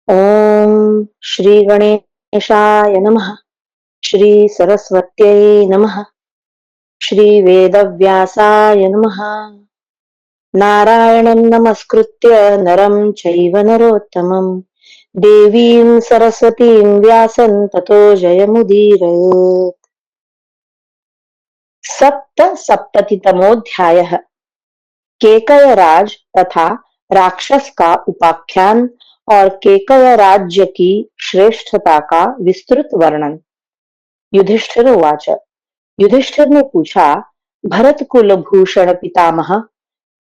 ॐ श्री गणेशाय नमः। श्री सरस्वत्यै नमः। श्री वेदव्यासाय नमः। नारायणं नमस्कृत्य नरं चैव नरोत्तमं देवीं सरस्वतीं व्यासं ततो जयमुदीरयेत्। सप्तसप्ततितमोऽध्यायः। केकयराज तथा राक्षस का उपाख्यान और केकय राज्य की श्रेष्ठता का विस्तृत वर्णन। युधिष्ठिर उवाच। युधिष्ठिर ने पूछा, भरत कुल भूषण पितामह,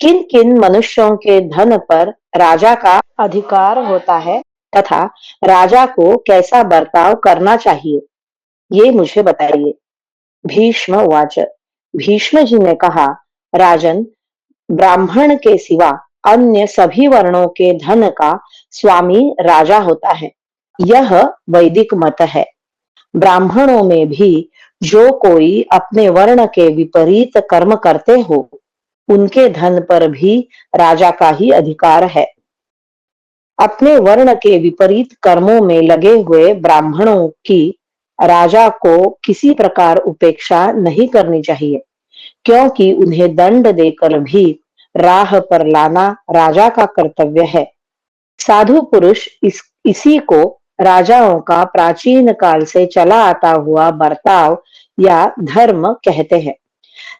किन किन मनुष्यों के धन पर राजा का अधिकार होता है तथा राजा को कैसा बर्ताव करना चाहिए, ये मुझे बताइए। भीष्म उवाच। भीष्म जी ने कहा, राजन, ब्राह्मण के सिवा अन्य सभी वर्णों के धन का स्वामी राजा होता है, यह वैदिक मत है। ब्राह्मणों में भी जो कोई अपने वर्ण के विपरीत कर्म करते हो, उनके धन पर भी राजा का ही अधिकार है। अपने वर्ण के विपरीत कर्मों में लगे हुए ब्राह्मणों की राजा को किसी प्रकार उपेक्षा नहीं करनी चाहिए, क्योंकि उन्हें दंड देकर भी राह पर लाना राजा का कर्तव्य है। साधु पुरुष इसी को राजाओं का प्राचीन काल से चला आता हुआ बर्ताव या धर्म कहते हैं।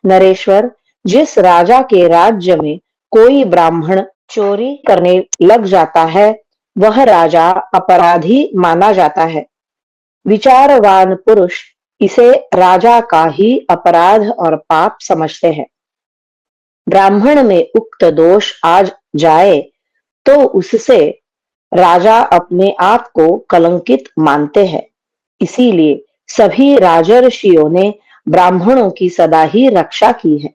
नरेश्वर, जिस राजा के राज्य में कोई ब्राह्मण चोरी करने लग जाता है, वह राजा अपराधी माना जाता है। विचारवान पुरुष इसे राजा का ही अपराध और पाप समझते हैं। ब्राह्मण में उक्त दोष आ जाए तो उससे राजा अपने आप को कलंकित मानते हैं। इसीलिए सभी राजर्षियों ने ब्राह्मणों की सदा ही रक्षा की है।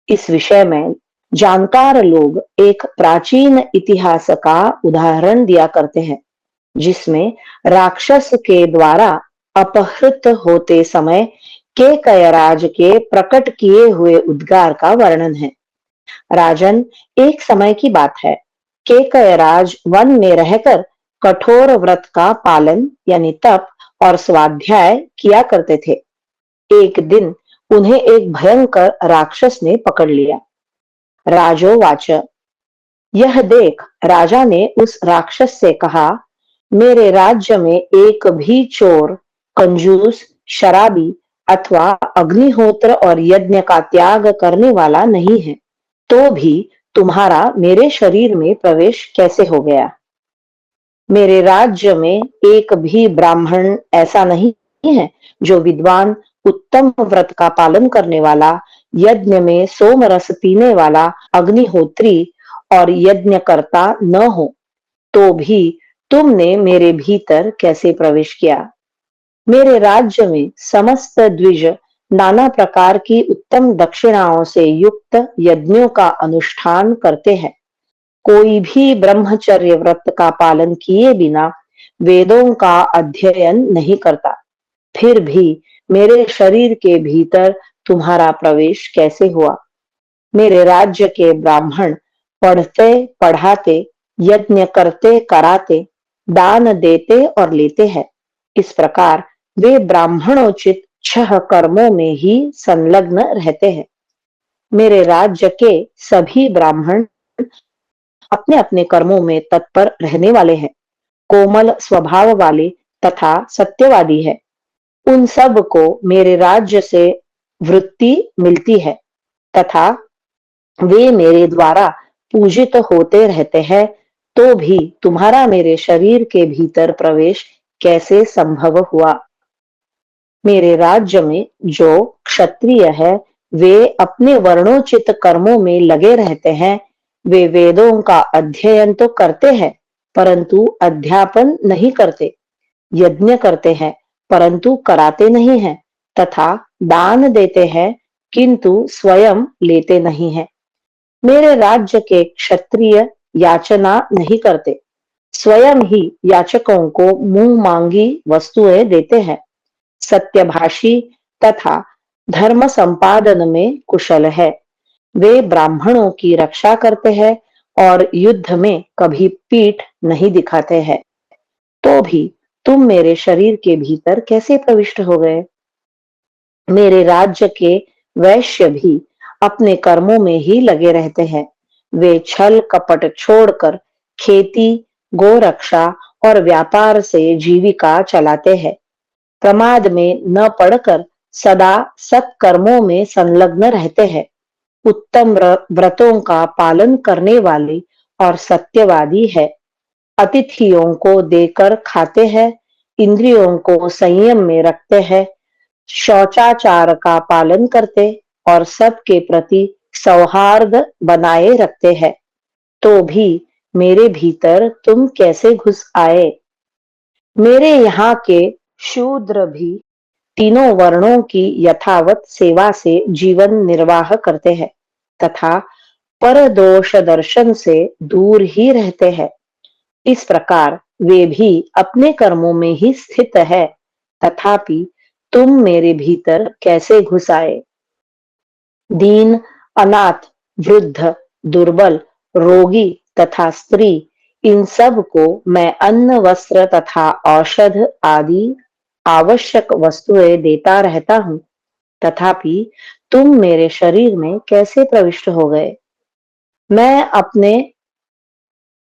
इस विषय में जानकार लोग एक प्राचीन इतिहास का उदाहरण दिया करते हैं, जिसमें राक्षस के द्वारा अपहृत होते समय केकयराज के प्रकट किए हुए उद्गार का वर्णन है। राजन, एक समय की बात है। केकयराज वन में रहकर कठोर व्रत का पालन यानी तप और स्वाध्याय किया करते थे। एक दिन उन्हें एक भयंकर राक्षस ने पकड़ लिया। राजोवाच। यह देख राजा ने उस राक्षस से कहा, मेरे राज्य में एक भी चोर, कंजूस, शराबी अथवा अग्निहोत्र और यज्ञ का त्याग करने वाला नहीं है, तो भी तुम्हारा मेरे शरीर में प्रवेश कैसे हो गया? मेरे राज्य में एक भी ब्राह्मण ऐसा नहीं है जो विद्वान, उत्तम व्रत का पालन करने वाला, यज्ञ में सोम रस पीने वाला, अग्निहोत्री और यज्ञकर्ता न हो, तो भी तुमने मेरे भीतर कैसे प्रवेश किया? मेरे राज्य में समस्त द्विज नाना प्रकार की उत्तम दक्षिणाओं से युक्त यज्ञों का अनुष्ठान करते हैं। कोई भी ब्रह्मचर्य व्रत का पालन किए बिना वेदों का अध्ययन नहीं करता। फिर भी मेरे शरीर के भीतर तुम्हारा प्रवेश कैसे हुआ? मेरे राज्य के ब्राह्मण पढ़ते पढ़ाते, यज्ञ करते कराते, दान देते और लेते हैं। इस प्रकार वे ब्राह्मणोचित 6 कर्मों में ही संलग्न रहते हैं। मेरे राज्य के सभी ब्राह्मण अपने अपने कर्मों में तत्पर रहने वाले हैं, कोमल स्वभाव वाले तथा सत्यवादी है। उन सब को मेरे राज्य से वृत्ति मिलती है तथा वे मेरे द्वारा पूजित होते रहते हैं, तो भी तुम्हारा मेरे शरीर के भीतर प्रवेश कैसे संभव हुआ? मेरे राज्य में जो क्षत्रिय है, वे अपने वर्णोचित कर्मों में लगे रहते हैं। वे वेदों का अध्ययन तो करते हैं, परंतु अध्यापन नहीं करते। यज्ञ करते हैं, परंतु कराते नहीं हैं, तथा दान देते हैं, किंतु स्वयं लेते नहीं हैं। मेरे राज्य के क्षत्रिय याचना नहीं करते, स्वयं ही याचकों को मुंह मांगी वस्तुएं देते हैं। सत्यभाषी तथा धर्म संपादन में कुशल है। वे ब्राह्मणों की रक्षा करते हैं और युद्ध में कभी पीठ नहीं दिखाते हैं। तो भी तुम मेरे शरीर के भीतर कैसे प्रविष्ट हो गए? मेरे राज्य के वैश्य भी अपने कर्मों में ही लगे रहते हैं। वे छल कपट छोड़कर खेती, गोरक्षा और व्यापार से जीविका चलाते हैं। प्रमाद में न पड़कर सदा सत्कर्मों में संलग्न रहते हैं। उत्तम व्रतों का पालन करने वाले और सत्यवादी है। अतिथियों को देकर खाते हैं, इंद्रियों को संयम में रखते हैं, शौचाचार का पालन करते और सबके प्रति सौहार्द बनाए रखते हैं। तो भी मेरे भीतर तुम कैसे घुस आए? मेरे यहाँ के शूद्र भी तीनों वर्णों की यथावत सेवा से जीवन निर्वाह करते हैं तथा परदोष दर्शन से दूर ही रहते हैं। इस प्रकार वे भी अपने कर्मों में ही स्थित है, तथापि तुम मेरे भीतर कैसे घुस आए? दीन, अनाथ, वृद्ध, दुर्बल, रोगी तथा स्त्री, इन सब को मैं अन्न, वस्त्र तथा औषध आदि आवश्यक वस्तुएं देता रहता हूँ, तथापि तुम मेरे शरीर में कैसे प्रविष्ट हो गए? मैं अपने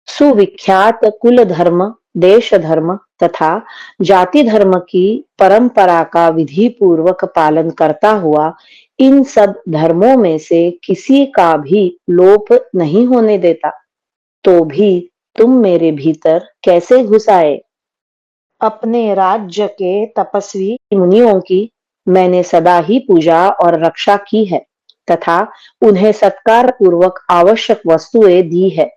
सुविख्यात कुल धर्म, देश धर्म तथा जाति धर्म की परंपरा का विधि पूर्वक पालन करता हुआ इन सब धर्मों में से किसी का भी लोप नहीं होने देता। तो भी तुम मेरे भीतर कैसे घुस आए? अपने राज्य के तपस्वी मुनियों की मैंने सदा ही पूजा और रक्षा की है तथा उन्हें सत्कार पूर्वक आवश्यक वस्तुएं दी है।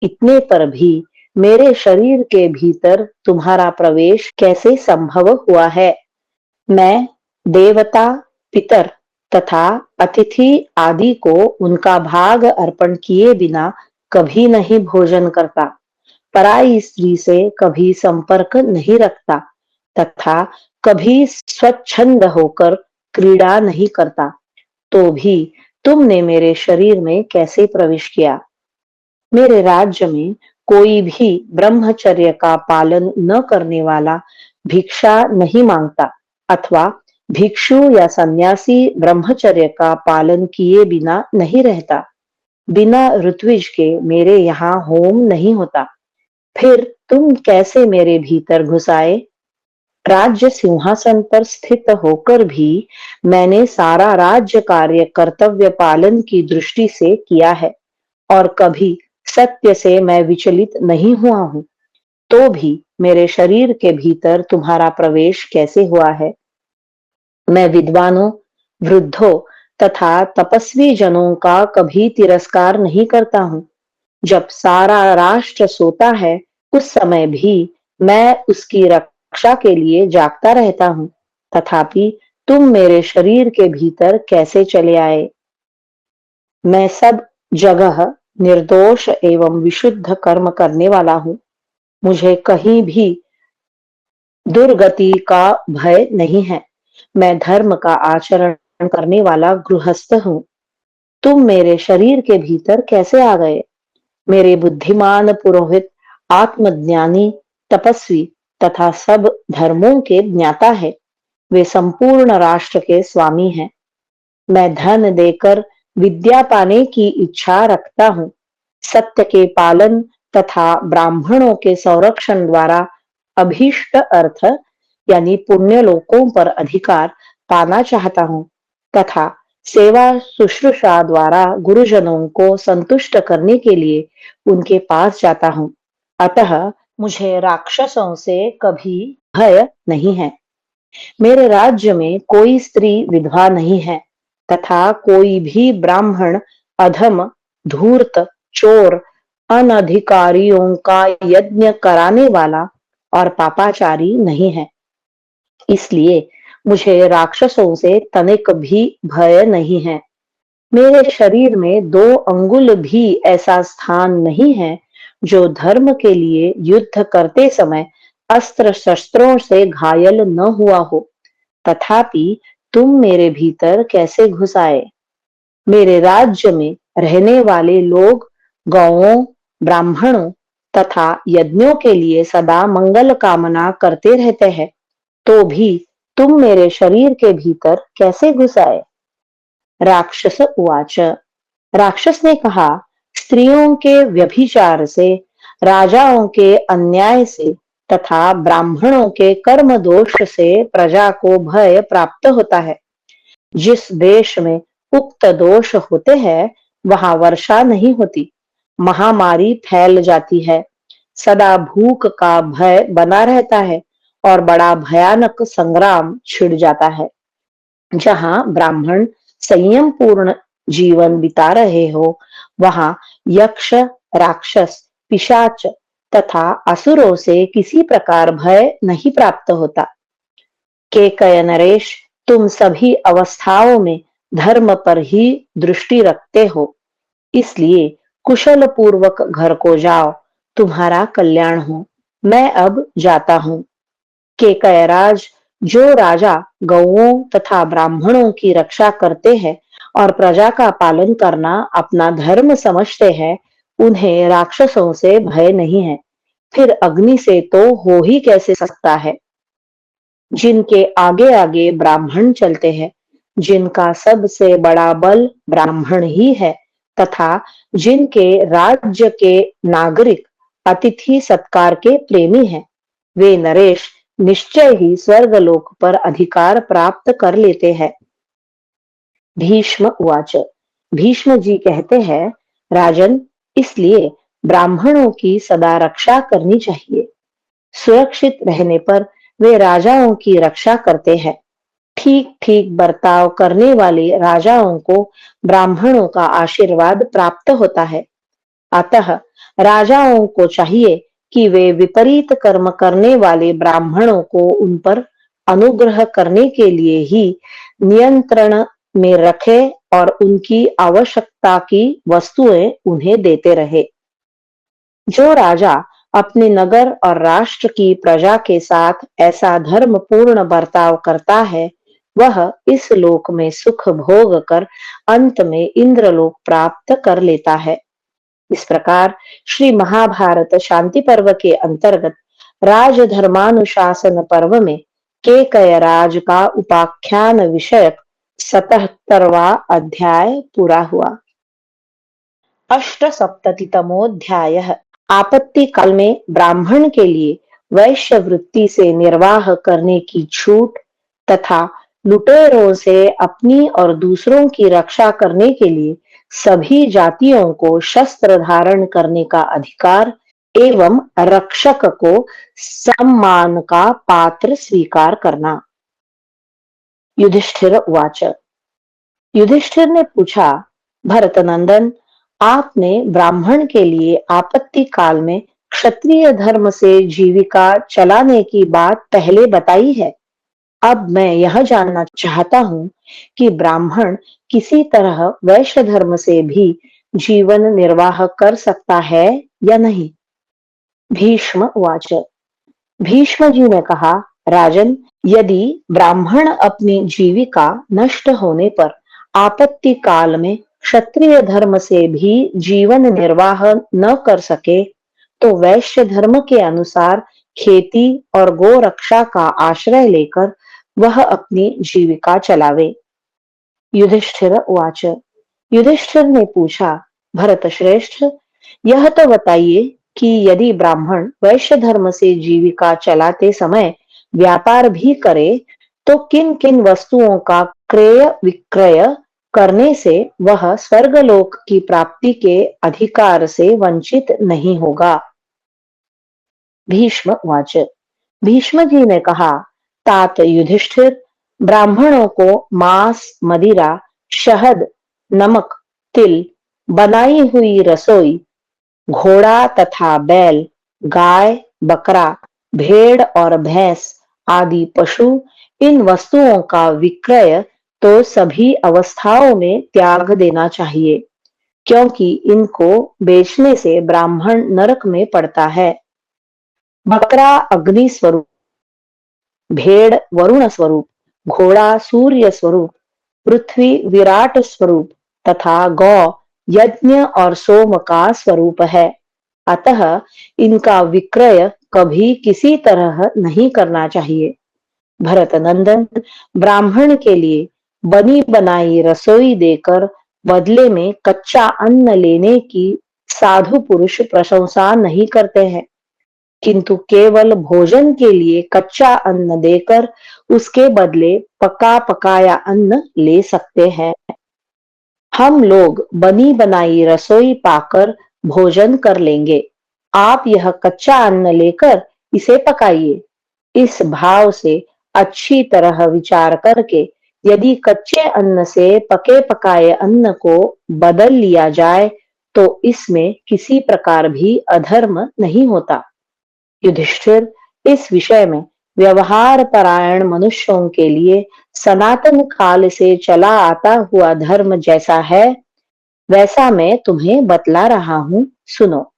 इतने पर भी मेरे शरीर के भीतर तुम्हारा प्रवेश कैसे संभव हुआ है? मैं देवता, पितर तथा अतिथि आदि को उनका भाग अर्पण किए बिना कभी नहीं भोजन करता, पराई स्त्री से कभी संपर्क नहीं रखता तथा कभी स्वच्छंद होकर क्रीड़ा नहीं करता। तो भी तुमने मेरे शरीर में कैसे प्रवेश किया? मेरे राज्य में कोई भी ब्रह्मचर्य का पालन न करने वाला भिक्षा नहीं मांगता अथवा भिक्षु या सन्यासी ब्रह्मचर्य का पालन किए बिना नहीं रहता। बिना ऋत्विज के मेरे यहाँ होम नहीं होता। फिर तुम कैसे मेरे भीतर घुस आए? राज्य सिंहासन पर स्थित होकर भी मैंने सारा राज्य कार्य कर्तव्य पालन की दृष्टि से किया है और कभी सत्य से मैं विचलित नहीं हुआ हूं। तो भी मेरे शरीर के भीतर तुम्हारा प्रवेश कैसे हुआ है? मैं विद्वानों, वृद्धों तथा तपस्वी जनों का कभी तिरस्कार नहीं करता हूं। जब सारा राष्ट्र सोता है, उस समय भी मैं उसकी रक्षा के लिए जागता रहता हूं। तथापि तुम मेरे शरीर के भीतर कैसे चले आए? मैं सब जगह निर्दोष एवं विशुद्ध कर्म करने वाला हूं। मुझे कहीं भी दुर्गति का भय नहीं है। मैं धर्म का आचरण करने वाला गृहस्थ हूँ। तुम मेरे शरीर के भीतर कैसे आ गए? मेरे बुद्धिमान पुरोहित आत्मज्ञानी, तपस्वी तथा सब धर्मों के ज्ञाता है। वे संपूर्ण राष्ट्र के स्वामी हैं। मैं धन देकर विद्या पाने की इच्छा रखता हूँ। सत्य के पालन तथा ब्राह्मणों के संरक्षण द्वारा अभीष्ट अर्थ यानी पुण्य लोकों पर अधिकार पाना चाहता हूँ तथा सेवा शुश्रूषा द्वारा गुरुजनों को संतुष्ट करने के लिए उनके पास जाता हूँ। अतः मुझे राक्षसों से कभी भय नहीं है। मेरे राज्य में कोई स्त्री विधवा नहीं है तथा कोई भी ब्राह्मण अधम, धूर्त, चोर, अनधिकारियों का यज्ञ कराने वाला और पापाचारी नहीं है। इसलिए मुझे राक्षसों से तनिक भी भय नहीं है। मेरे शरीर में 2 अंगुल भी ऐसा स्थान नहीं है जो धर्म के लिए युद्ध करते समय अस्त्र शस्त्रों से घायल न हुआ हो। तथापि तुम मेरे भीतर कैसे घुस आए? मेरे राज्य में रहने वाले लोग गौओं, ब्राह्मणों तथा यज्ञों के लिए सदा मंगल कामना करते रहते हैं, तो भी तुम मेरे शरीर के भीतर कैसे घुस आए? राक्षस उवाच। राक्षस ने कहा, स्त्रियों के व्यभिचार से, राजाओं के अन्याय से तथा ब्राह्मणों के कर्म दोष से प्रजा को भय प्राप्त होता है। जिस देश में उक्त दोष होते हैं, वहां वर्षा नहीं होती, महामारी फैल जाती है, सदा भूख का भय बना रहता है और बड़ा भयानक संग्राम छिड़ जाता है। जहां ब्राह्मण संयम पूर्ण जीवन बिता रहे हो, वहां यक्ष, राक्षस, पिशाच तथा असुरों से किसी प्रकार भय नहीं प्राप्त होता। केकय नरेश, तुम सभी अवस्थाओं में धर्म पर ही दृष्टि रखते हो, इसलिए कुशल पूर्वक घर को जाओ, तुम्हारा कल्याण हो। मैं अब जाता हूँ। केकयराज, जो राजा गौओं तथा ब्राह्मणों की रक्षा करते हैं और प्रजा का पालन करना अपना धर्म समझते हैं, उन्हें राक्षसों से भय नहीं है। फिर अग्नि से तो हो ही कैसे सकता है? जिनके आगे आगे ब्राह्मण चलते हैं, जिनका सबसे बड़ा बल ब्राह्मण ही है तथा जिनके राज्य के नागरिक अतिथि सत्कार के प्रेमी हैं, वे नरेश निश्चय ही स्वर्गलोक पर अधिकार प्राप्त कर लेते हैं। भीष्म उवाच। भीष्म जी कहते हैं, राजन, इसलिए ब्राह्मणों की सदा रक्षा करनी चाहिए। सुरक्षित रहने पर वे राजाओं की रक्षा करते हैं। ठीक ठीक बर्ताव करने वाले राजाओं को ब्राह्मणों का आशीर्वाद प्राप्त होता है। अतः राजाओं को चाहिए कि वे विपरीत कर्म करने वाले ब्राह्मणों को उन पर अनुग्रह करने के लिए ही नियंत्रण में रखे और उनकी आवश्यकता की वस्तुएं उन्हें देते रहे। जो राजा अपने नगर और राष्ट्र की प्रजा के साथ ऐसा धर्म पूर्ण बर्ताव करता है, वह इस लोक में सुख भोग कर अंत में इंद्रलोक प्राप्त कर लेता है। इस प्रकार श्री महाभारत शांति पर्व के अंतर्गत राजधर्मानुशासन पर्व में केकय राज का उपाख्यान विषयक 77वां अध्याय पूरा हुआ। अष्टसप्ततितमोऽध्यायः। आपत्ति काल में ब्राह्मण के लिए वैश्य वृत्ति से निर्वाह करने की छूट तथा लुटेरों से अपनी और दूसरों की रक्षा करने के लिए सभी जातियों को शस्त्र धारण करने का अधिकार एवं रक्षक को सम्मान का पात्र स्वीकार करना। युधिष्ठिर उवाच। युधिष्ठिर ने पूछा, भरतनंदन, आपने ब्राह्मण के लिए आपत्ति काल में क्षत्रिय धर्म से जीविका चलाने की बात पहले बताई है। अब मैं यह जानना चाहता हूँ कि ब्राह्मण किसी तरह वैश्य धर्म से भी जीवन निर्वाह कर सकता है या नहीं? भीष्म उवाच। भीष्म जी ने कहा, राजन, यदि ब्राह्मण अपनी जीविका नष्ट होने पर आपत्ति काल में क्षत्रिय धर्म से भी जीवन निर्वाह न कर सके, तो वैश्य धर्म के अनुसार खेती और गो रक्षा का आश्रय लेकर वह अपनी जीविका चलावे। युधिष्ठिर उवाच। युधिष्ठिर ने पूछा, भरत श्रेष्ठ, यह तो बताइए कि यदि ब्राह्मण वैश्य धर्म से जीविका चलाते समय व्यापार भी करे, तो किन किन वस्तुओं का क्रय विक्रय करने से वह स्वर्गलोक की प्राप्ति के अधिकार से वंचित नहीं होगा? भीष्म उवाच। भीष्म जी ने कहा, तात युधिष्ठिर, ब्राह्मणों को मांस, मदिरा, शहद, नमक, तिल, बनाई हुई रसोई, घोड़ा तथा बैल, गाय, बकरा, भेड़ और भैंस आदि पशु, इन वस्तुओं का विक्रय तो सभी अवस्थाओं में त्याग देना चाहिए, क्योंकि इनको बेचने से ब्राह्मण नरक में पड़ता है। बकरा अग्नि स्वरूप, भेड़ वरुण स्वरूप, घोड़ा सूर्य स्वरूप, पृथ्वी विराट स्वरूप तथा गौ यज्ञ और सोम का स्वरूप है। अतः इनका विक्रय कभी किसी तरह नहीं करना चाहिए। भरतनंदन ब्राह्मण के लिए बनी बनाई रसोई देकर बदले में कच्चा अन्न लेने की साधु पुरुष प्रशंसा नहीं करते हैं, किंतु केवल भोजन के लिए कच्चा अन्न देकर उसके बदले पका पकाया अन्न ले सकते हैं। हम लोग बनी बनाई रसोई पाकर भोजन कर लेंगे। आप यह कच्चा अन्न लेकर इसे पकाइए। इस भाव से अच्छी तरह विचार करके यदि कच्चे अन्न से पके पकाए अन्न को बदल लिया जाए तो इसमें किसी प्रकार भी अधर्म नहीं होता। युधिष्ठिर, इस विषय में व्यवहार परायण मनुष्यों के लिए सनातन काल से चला आता हुआ धर्म जैसा है वैसा मैं तुम्हें बतला रहा हूं, सुनो।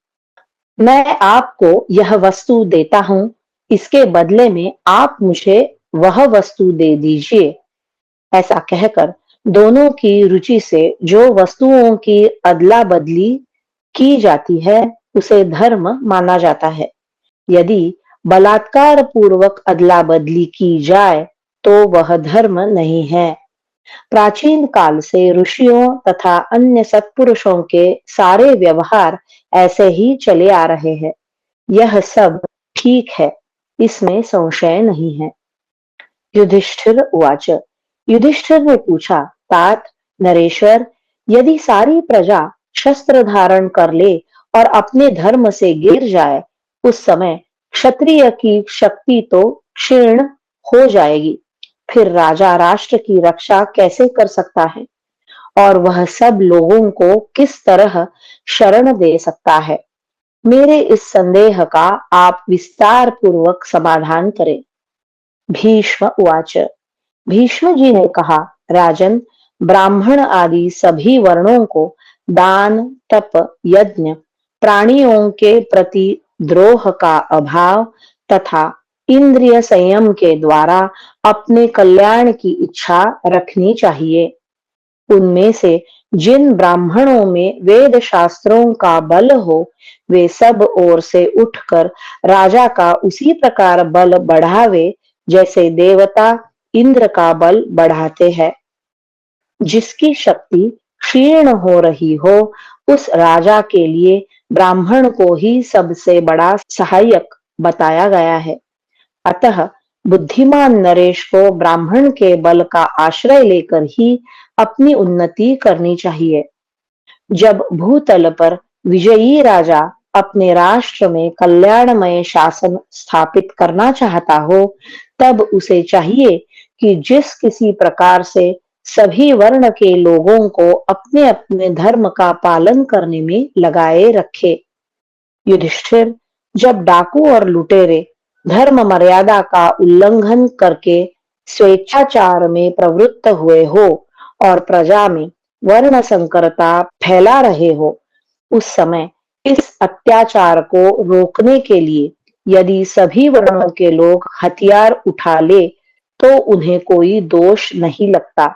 मैं आपको यह वस्तु देता हूं, इसके बदले में आप मुझे वह वस्तु दे दीजिए। ऐसा कहकर दोनों की रुचि से जो वस्तुओं की अदला बदली की जाती है उसे धर्म माना जाता है। यदि बलात्कार पूर्वक अदला बदली की जाए तो वह धर्म नहीं है। प्राचीन काल से ऋषियों तथा अन्य सत्पुरुषों के सारे व्यवहार ऐसे ही चले आ रहे हैं। यह सब ठीक है, इसमें संशय नहीं है। युधिष्ठिर उवाच। युधिष्ठिर ने पूछा, तात नरेश्वर, यदि सारी प्रजा शस्त्र धारण कर ले और अपने धर्म से गिर जाए उस समय क्षत्रिय की शक्ति तो क्षीण हो जाएगी। फिर राजा राष्ट्र की रक्षा कैसे कर सकता है और वह सब लोगों को किस तरह शरण दे सकता है? मेरे इस संदेह का आप विस्तार पूर्वक समाधान करें। भीष्म उवाच। भीष्म जी ने कहा, राजन, ब्राह्मण आदि सभी वर्णों को दान, तप, यज्ञ, प्राणियों के प्रति द्रोह का अभाव तथा इंद्रिय संयम के द्वारा अपने कल्याण की इच्छा रखनी चाहिए। उनमें से जिन ब्राह्मणों में वेद शास्त्रों का बल हो वे सब ओर से उठकर राजा का उसी प्रकार बल बढ़ावे जैसे देवता इंद्र का बल बढ़ाते हैं। जिसकी शक्ति क्षीण हो रही हो उस राजा के लिए ब्राह्मण को ही सबसे बड़ा सहायक बताया गया है। अतः बुद्धिमान नरेश को ब्राह्मण के बल का आश्रय लेकर ही अपनी उन्नति करनी चाहिए। जब भूतल पर विजयी राजा अपने राष्ट्र में कल्याणमय शासन स्थापित करना चाहता हो तब उसे चाहिए कि जिस किसी प्रकार से सभी वर्ण के लोगों को अपने अपने धर्म का पालन करने में लगाए रखे। युधिष्ठिर, जब डाकू और लुटेरे धर्म मर्यादा का उल्लंघन करके स्वेच्छाचार में प्रवृत्त हुए हो और प्रजा में वर्ण संकरता फैला रहे हो उस समय इस अत्याचार को रोकने के लिए यदि सभी वर्णों के लोग हथियार उठा ले तो उन्हें कोई दोष नहीं लगता।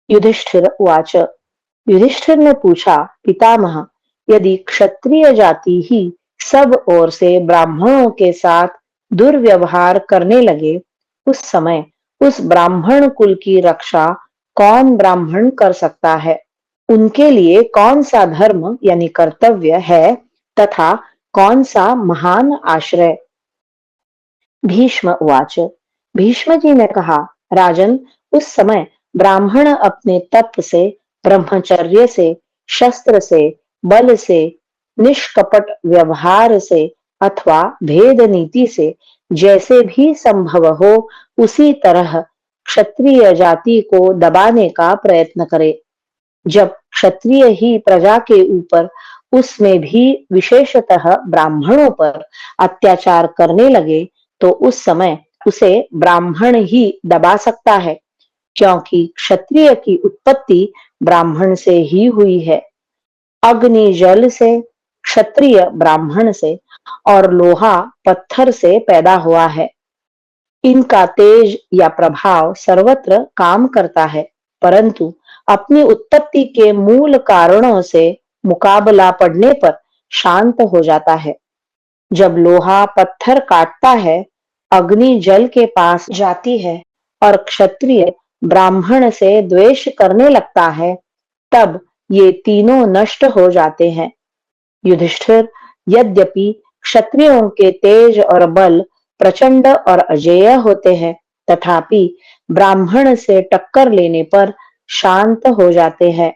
युधिष्ठिर उवाच। युधिष्ठिर ने पूछा, पितामह, यदि क्षत्रिय जाति ही सब ओर से ब्राह्मणों के साथ दुर्व्यवहार करने लगे उस समय उस ब्राह्मण कुल की रक्षा कौन ब्राह्मण कर सकता है? उनके लिए कौन सा धर्म यानी कर्तव्य है तथा कौन सा महान आश्रय? भीष्म उवाच। भीष्म जी ने कहा, राजन, उस समय ब्राह्मण अपने तप से, ब्रह्मचर्य से, शस्त्र से, बल से, निष्कपट व्यवहार से अथवा भेद नीति से जैसे भी संभव हो उसी तरह क्षत्रिय जाति को दबाने का प्रयत्न करे। जब क्षत्रिय ही प्रजा के ऊपर उसमें भी विशेषतः ब्राह्मणों पर अत्याचार करने लगे तो उस समय उसे ब्राह्मण ही दबा सकता है, क्योंकि क्षत्रिय की उत्पत्ति ब्राह्मण से ही हुई है। अग्नि जल से, क्षत्रिय ब्राह्मण से और लोहा पत्थर से पैदा हुआ है। इनका तेज या प्रभाव सर्वत्र काम करता है, परंतु अपनी उत्पत्ति के मूल कारणों से मुकाबला पड़ने पर शांत हो जाता है। जब लोहा पत्थर काटता है, अग्नि जल के पास जाती है और क्षत्रिय ब्राह्मण से द्वेष करने लगता है, तब ये तीनों नष्ट हो जाते हैं। युधिष्ठिर, यद्यपि क्षत्रियों के तेज और बल प्रचंड और अजेय होते हैं, तथापि ब्राह्मण से टक्कर लेने पर शांत हो जाते हैं।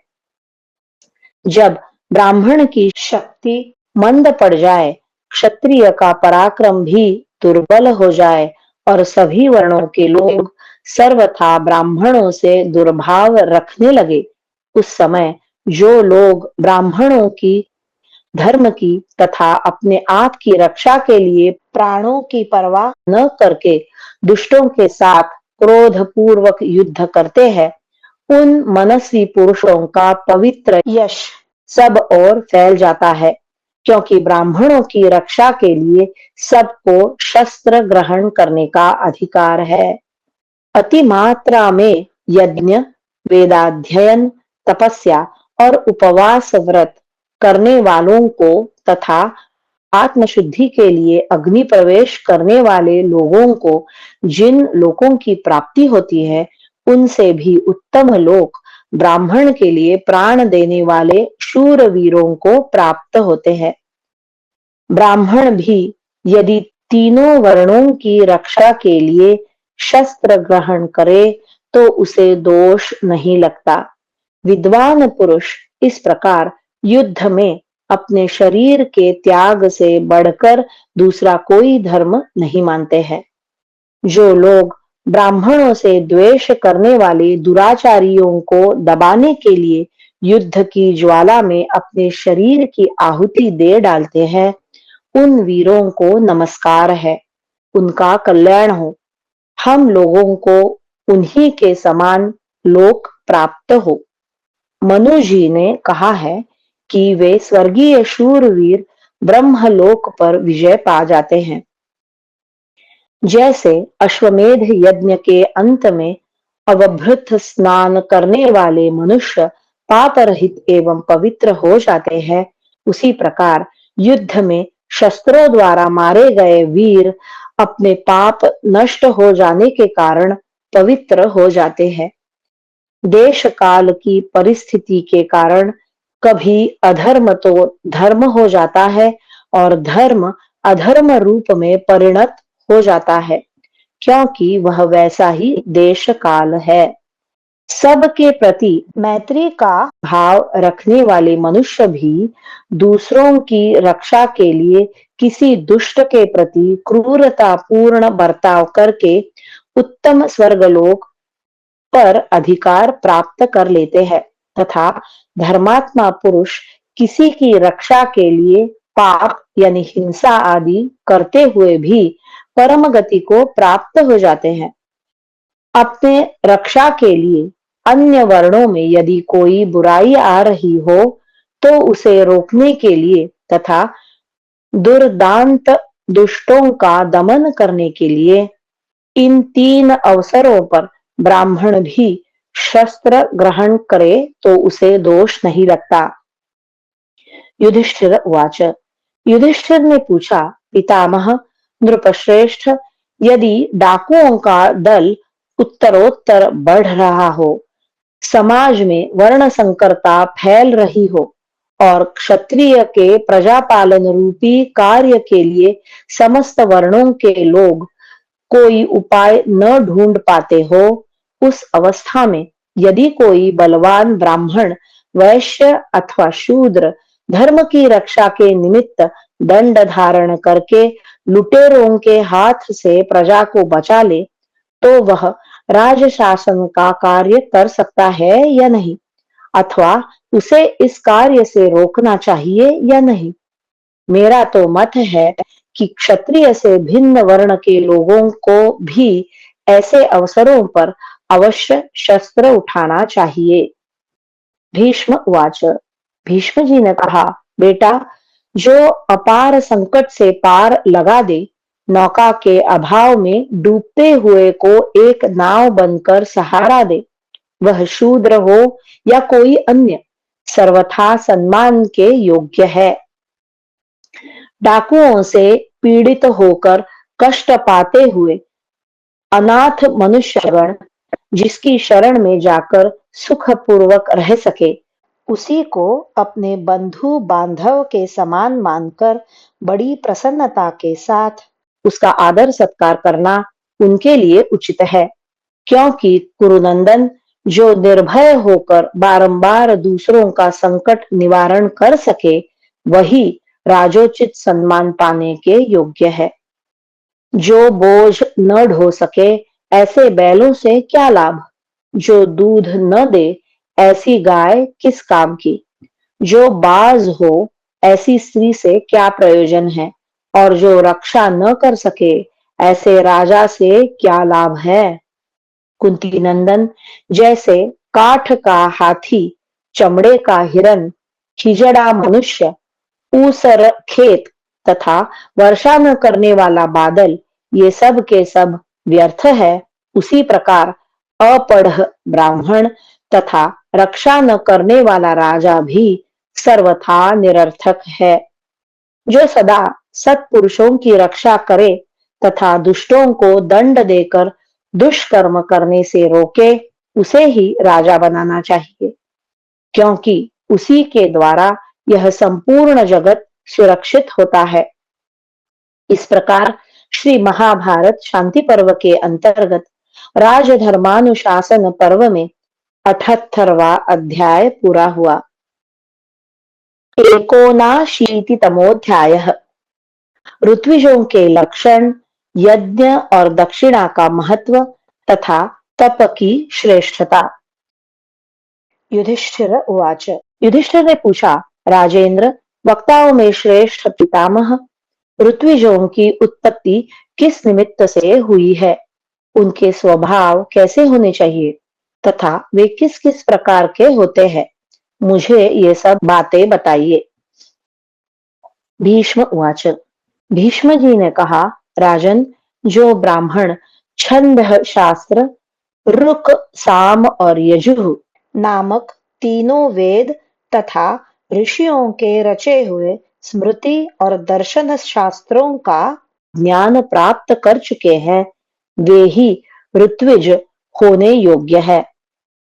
जब ब्राह्मण की शक्ति मंद पड़ जाए, क्षत्रिय का पराक्रम भी दुर्बल हो जाए और सभी वर्णों के लोग सर्वथा ब्राह्मणों से दुर्भाव रखने लगे, उस समय जो लोग ब्राह्मणों की, धर्म की तथा अपने आप की रक्षा के लिए प्राणों की परवाह न करके दुष्टों के साथ क्रोध पूर्वक युद्ध करते हैं, उन मनस्वी पुरुषों का पवित्र यश सब ओर फैल जाता है, क्योंकि ब्राह्मणों की रक्षा के लिए सबको शस्त्र ग्रहण करने का अधिकार है। अति मात्रा में यज्ञ, वेदाध्ययन, तपस्या और उपवास व्रत करने वालों को तथा आत्मशुद्धि के लिए अग्नि प्रवेश करने वाले लोगों को जिन लोकों की प्राप्ति होती है, उनसे भी उत्तम लोक ब्राह्मण के लिए प्राण देने वाले शूरवीरों को प्राप्त होते हैं। ब्राह्मण भी यदि तीनों वर्णों की रक्षा के लिए शस्त्र ग्रहण करे, तो उसे दोष नहीं लगता। विद्वान पुरुष इस प्रकार युद्ध में अपने शरीर के त्याग से बढ़कर दूसरा कोई धर्म नहीं मानते हैं। जो लोग ब्राह्मणों से द्वेष करने वाले दुराचारियों को दबाने के लिए युद्ध की ज्वाला में अपने शरीर की आहुति दे डालते हैं, उन वीरों को नमस्कार है, उनका कल्याण हो। हम लोगों को उन्हीं के समान लोक प्राप्त हो। मनु जी ने कहा है कि वे स्वर्गीय शूरवीर ब्रह्मलोक पर विजय पा जाते हैं। जैसे अश्वमेध यज्ञ के अंत में अवभृत स्नान करने वाले मनुष्य पाप रहित एवं पवित्र हो जाते हैं, उसी प्रकार युद्ध में शस्त्रों द्वारा मारे गए वीर अपने पाप नष्ट हो जाने के कारण पवित्र हो जाते हैं। देश काल की परिस्थिति के कारण कभी अधर्म तो धर्म हो जाता है और धर्म अधर्म रूप में परिणत हो जाता है, क्योंकि वह वैसा ही देश काल है। सबके प्रति मैत्री का भाव रखने वाले मनुष्य भी दूसरों की रक्षा के लिए किसी दुष्ट के प्रति क्रूरतापूर्ण बर्ताव करके उत्तम स्वर्गलोक पर अधिकार प्राप्त कर लेते हैं, तथा धर्मात्मा पुरुष किसी की रक्षा के लिए पाप यानी हिंसा आदि करते हुए भी परम गति को प्राप्त हो जाते हैं। अपने रक्षा के लिए अन्य वर्णों में यदि कोई बुराई आ रही हो, तो उसे रोकने के लिए तथा दुर्दांत दुष्टों का दमन करने के लिए इन तीन अवसरों पर ब्राह्मण भी शस्त्र ग्रहण करे तो उसे दोष नहीं लगता। युधिष्ठिर उवाच। युधिष्ठिर ने पूछा, पितामह नृपश्रेष्ठ, यदि डाकुओं का दल उत्तरोत्तर बढ़ रहा हो, समाज में वर्ण संकरता फैल रही हो और क्षत्रिय के प्रजापालन रूपी कार्य के लिए समस्त वर्णों के लोग कोई उपाय न ढूंढ पाते हो, उस अवस्था में यदि कोई बलवान ब्राह्मण, वैश्य अथवा शूद्र धर्म की रक्षा के निमित्त दंड धारण करके लुटेरों के हाथ से प्रजा को बचा ले, तो वह राज शासन का कार्य कर सकता है या नहीं, अथवा उसे इस कार्य से रोकना चाहिए या नहीं। मेरा तो मत है कि क्षत्रिय से भिन्न वर्ण के लोगों को भी ऐसे अवसरों पर अवश्य शस्त्र उठाना चाहिए। भीष्म उवाच। भीष्म जी ने कहा, बेटा, जो अपार संकट से पार लगा दे, नौका के अभाव में डूबते हुए को एक नाव बनकर सहारा दे, वह शूद्र हो या कोई अन्य, सर्वथा सम्मान के योग्य है। डाकुओं से पीड़ित होकर कष्ट पाते हुए अनाथ मनुष्यगण जिसकी शरण में जाकर सुखपूर्वक रह सके, उसी को अपने बंधु बांधव के समान मानकर बड़ी प्रसन्नता के साथ उसका आदर सत्कार करना उनके लिए उचित है। क्योंकि कुरुनंदन जो निर्भय होकर बारंबार दूसरों का संकट निवारण कर सके, वही राजोचित सम्मान पाने के योग्य है। जो बोझ न ढो सके, ऐसे बैलों से क्या लाभ? जो दूध न दे, ऐसी गाय किस काम की? जो बाज हो, ऐसी स्त्री से क्या प्रयोजन है? और जो रक्षा न कर सके, ऐसे राजा से क्या लाभ है? कुंती नंदन, जैसे काठ का हाथी, चमड़े का हिरन, खिजड़ा मनुष्य, ऊसर खेत तथा वर्षा न करने वाला बादल, ये सब के सब व्यर्थ है, उसी प्रकार अपढ़ ब्राह्मण तथा रक्षा न करने वाला राजा भी सर्वथा निरर्थक है। जो सदा सत्पुरुषों की रक्षा करे तथा दुष्टों को दंड देकर दुष्कर्म करने से रोके, उसे ही राजा बनाना चाहिए, क्योंकि उसी के द्वारा यह संपूर्ण जगत सुरक्षित होता है। इस प्रकार श्री महाभारत शांति पर्व के अंतर्गत राजधर्मानुशासन पर्व में 78वां अध्याय पूरा हुआ। 79तमोध्याय ऋत्विजों के लक्षण, यज्ञ और दक्षिणा का महत्व तथा तप की श्रेष्ठता। युधिष्ठिर उवाच। युधिष्ठिर ने पूछा, राजेंद्र, वक्ताओं में श्रेष्ठ पितामह ऋत्विजों की उत्पत्ति किस निमित्त से हुई है? उनके स्वभाव कैसे होने चाहिए तथा वे किस किस प्रकार के होते हैं? मुझे ये सब बातें बताइए। भीष्म उवाच। भीष्म जी ने कहा, राजन, जो ब्राह्मण छंद शास्त्र, ऋक, साम और यजुः नामक तीनों वेद तथा ऋषियों के रचे हुए स्मृति और दर्शन शास्त्रों का ज्ञान प्राप्त कर चुके हैं, वे ही ऋत्विज होने योग्य है।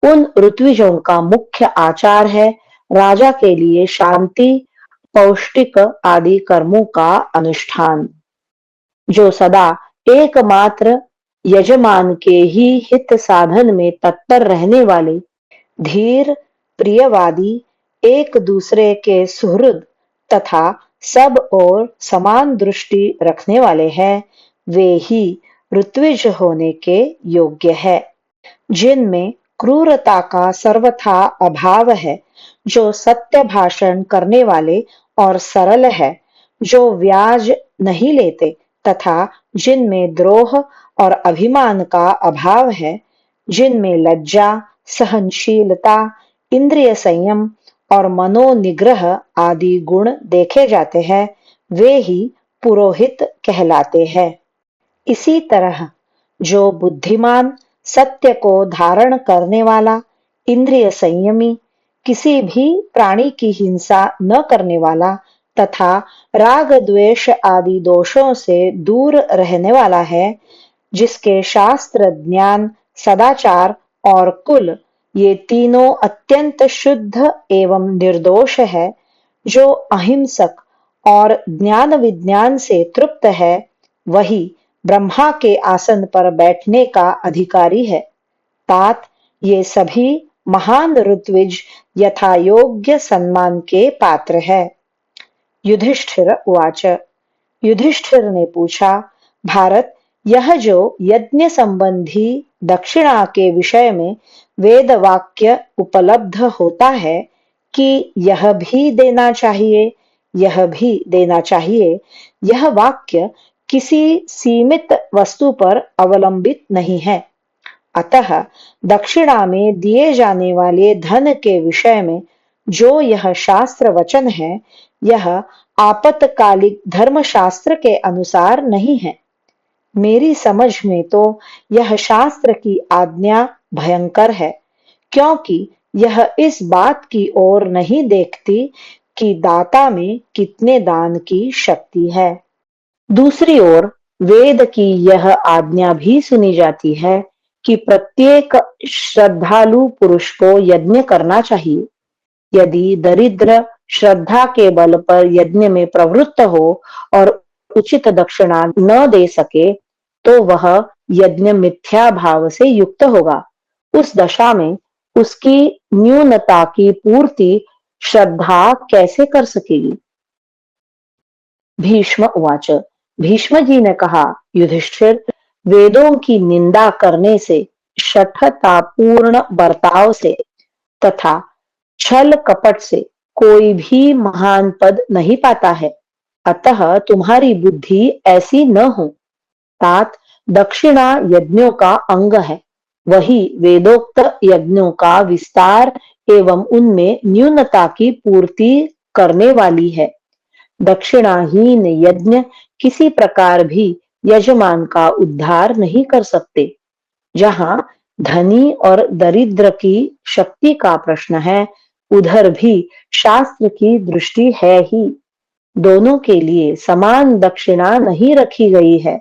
उन ऋत्विजों का मुख्य आचार है राजा के लिए शांति, पौष्टिक आदि कर्मों का अनुष्ठान। जो सदा एकमात्र यजमान के ही हित साधन में तत्पर रहने वाले, धीर, प्रियवादी, एक दूसरे के सुहृद तथा सब और समान दृष्टि रखने वाले हैं, वे ही ऋत्विज होने के योग्य है। जिनमें क्रूरता का सर्वथा अभाव है, जो सत्य भाषण करने वाले और सरल है, जो व्याज नहीं लेते तथा जिनमें द्रोह और अभिमान का अभाव है, जिनमें लज्जा, सहनशीलता, इंद्रिय संयम और मनोनिग्रह आदि गुण देखे जाते हैं, वे ही पुरोहित कहलाते हैं। इसी तरह जो बुद्धिमान, सत्य को धारण करने वाला, इंद्रिय संयमी, किसी भी प्राणी की हिंसा न करने वाला तथा राग द्वेष आदि दोषों से दूर रहने वाला है, जिसके शास्त्र, ज्ञान, सदाचार और कुल ये तीनों अत्यंत शुद्ध एवं निर्दोष है, जो अहिंसक और ज्ञान विज्ञान से तृप्त है, वही ब्रह्मा के आसन पर बैठने का अधिकारी है। तात ये सभी महान ऋत्विज यथा योग्य सम्मान के पात्र है। युधिष्ठिर उवाच। युधिष्ठिर ने पूछा, भारत, यह जो यज्ञ संबंधी दक्षिणा के विषय में वेद वाक्य उपलब्ध होता है कि यह भी देना चाहिए, यह भी देना चाहिए, यह वाक्य किसी सीमित वस्तु पर अवलंबित नहीं है। अतः दक्षिणा में दिए जाने वाले धन के विषय में जो यह शास्त्र वचन है, यह आपतकालिक धर्मशास्त्र के अनुसार नहीं है। मेरी समझ में तो यह शास्त्र की आज्ञा भयंकर है, क्योंकि यह इस बात की ओर नहीं देखती कि दाता में कितने दान की शक्ति है। दूसरी ओर वेद की यह आज्ञा भी सुनी जाती है कि प्रत्येक श्रद्धालु पुरुष को यज्ञ करना चाहिए। यदि दरिद्र श्रद्धा के बल पर यज्ञ में प्रवृत्त हो और उचित दक्षिणा न दे सके, तो वह यज्ञ मिथ्या भाव से युक्त होगा। उस दशा में उसकी न्यूनता की पूर्ति श्रद्धा कैसे कर सकेगी? भीष्म उवाच। भीष्म जी ने कहा, युधिष्ठिर, वेदों की निंदा करने से, शठतापूर्ण बर्ताव से तथा छल कपट से कोई भी महान पद नहीं पाता है। अतः तुम्हारी बुद्धि ऐसी न हो। तात दक्षिणा यज्ञों का अंग है, वही वेदोक्त यज्ञों का विस्तार एवं उनमें न्यूनता की पूर्ति करने वाली है। दक्षिणाहीन यज्ञ किसी प्रकार भी यजमान का उद्धार नहीं कर सकते। जहां धनी और दरिद्र की शक्ति का प्रश्न है, उधर भी शास्त्र की दृष्टि है ही। दोनों के लिए समान दक्षिणा नहीं रखी गई है।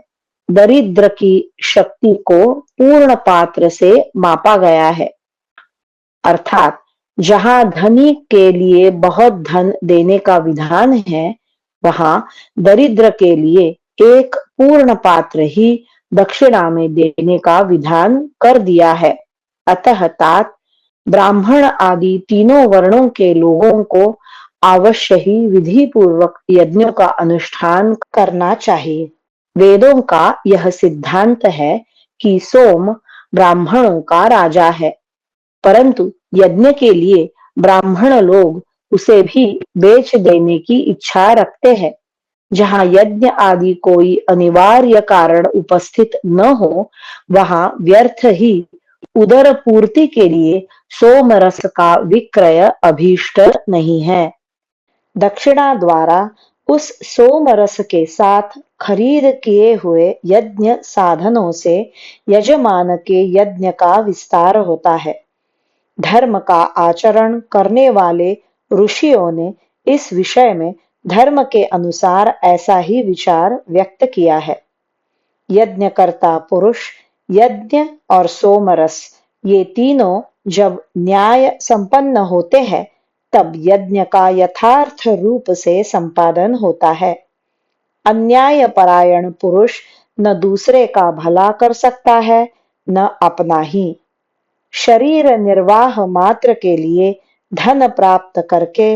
दरिद्र की शक्ति को पूर्ण पात्र से मापा गया है, अर्थात जहां धनी के लिए बहुत धन देने का विधान है, वहां दरिद्र के लिए एक पूर्ण पात्र ही दक्षिणा में देने का विधान कर दिया है। अतः तात ब्राह्मण आदि तीनों वर्णों के लोगों को अवश्य ही विधि पूर्वक यज्ञों का अनुष्ठान करना चाहिए। वेदों का यह सिद्धांत है कि सोम ब्राह्मणों का राजा है, परंतु यज्ञ के लिए ब्राह्मण लोग उसे भी बेच देने की इच्छा रखते हैं। जहां यज्ञ आदि कोई अनिवार्य कारण उपस्थित न हो, वहां व्यर्थ ही उदर पूर्ति के लिए सोमरस का विक्रय अभीष्ट नहीं है। दक्षिणा द्वारा उस सोमरस के साथ खरीद किए हुए यज्ञ साधनों से यजमान के यज्ञ का विस्तार होता है। धर्म का आचरण करने वाले ऋषियों ने इस विषय में धर्म के अनुसार ऐसा ही विचार व्यक्त किया है। यज्ञकर्ता पुरुष, यज्ञ और सोमरस, ये तीनों जब न्याय संपन्न होते हैं, तब यज्ञ का यथार्थ रूप से संपादन होता है। अन्याय परायण पुरुष न दूसरे का भला कर सकता है, न अपना ही। शरीर निर्वाह मात्र के लिए धन प्राप्त करके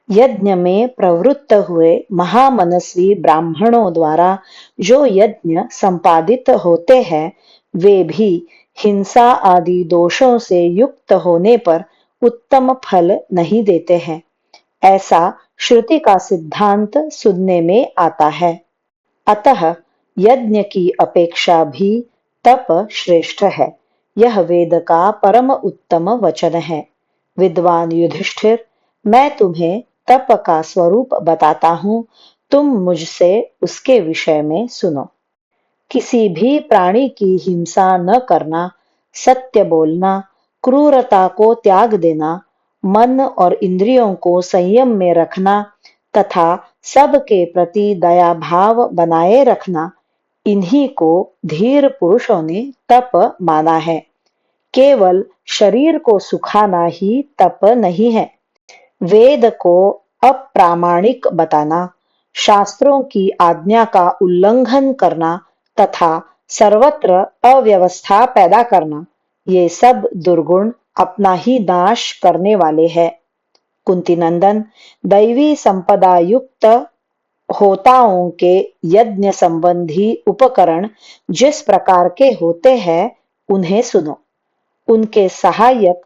यज्ञ में प्रवृत्त हुए महामनस्वी ब्राह्मणों द्वारा जो यज्ञ संपादित होते हैं, वे भी हिंसा आदि दोषों से युक्त होने पर उत्तम फल नहीं देते हैं। ऐसा श्रुति का सिद्धांत सुनने में आता है। अतः यज्ञ की अपेक्षा भी तप श्रेष्ठ है। यह वेद का परम उत्तम वचन है। विद्वान युधिष्ठिर, मैं तुम्हें तप का स्वरूप बताता हूं, तुम मुझसे उसके विषय में सुनो। किसी भी प्राणी की हिंसा न करना, सत्य बोलना, क्रूरता को त्याग देना, मन और इंद्रियों को संयम में रखना तथा सबके प्रति दया भाव बनाए रखना, इन्हीं को धीर पुरुषों ने तप माना है। केवल शरीर को सुखाना ही तप नहीं है। वेद को अप्रामाणिक बताना, शास्त्रों की आज्ञा का उल्लंघन करना तथा सर्वत्र अव्यवस्था पैदा करना, ये सब दुर्गुण अपना ही नाश करने वाले हैं। कुंती नंदन, दैवी संपदा युक्त होताओं के यज्ञ संबंधी उपकरण जिस प्रकार के होते हैं, उन्हें सुनो। उनके सहायक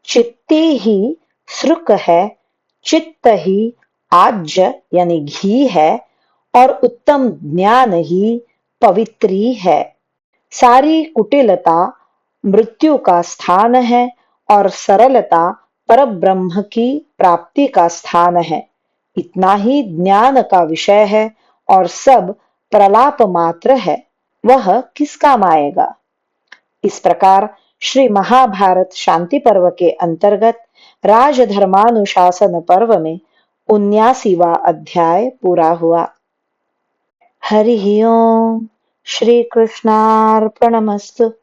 चित्ती ही श्रुक है, चित्त ही आज्य यानी घी है और उत्तम ज्ञान ही पवित्री है। सारी कुटिलता मृत्यु का स्थान है और सरलता परब्रह्म की प्राप्ति का स्थान है। इतना ही ज्ञान का विषय है और सब प्रलाप मात्र है, वह किस काम आएगा। इस प्रकार श्री महाभारत शांति पर्व के अंतर्गत राजधर्मानुशासन पर्व में 79वां अध्याय पूरा हुआ। हरि ओम। श्री कृष्णार्पणमस्तु।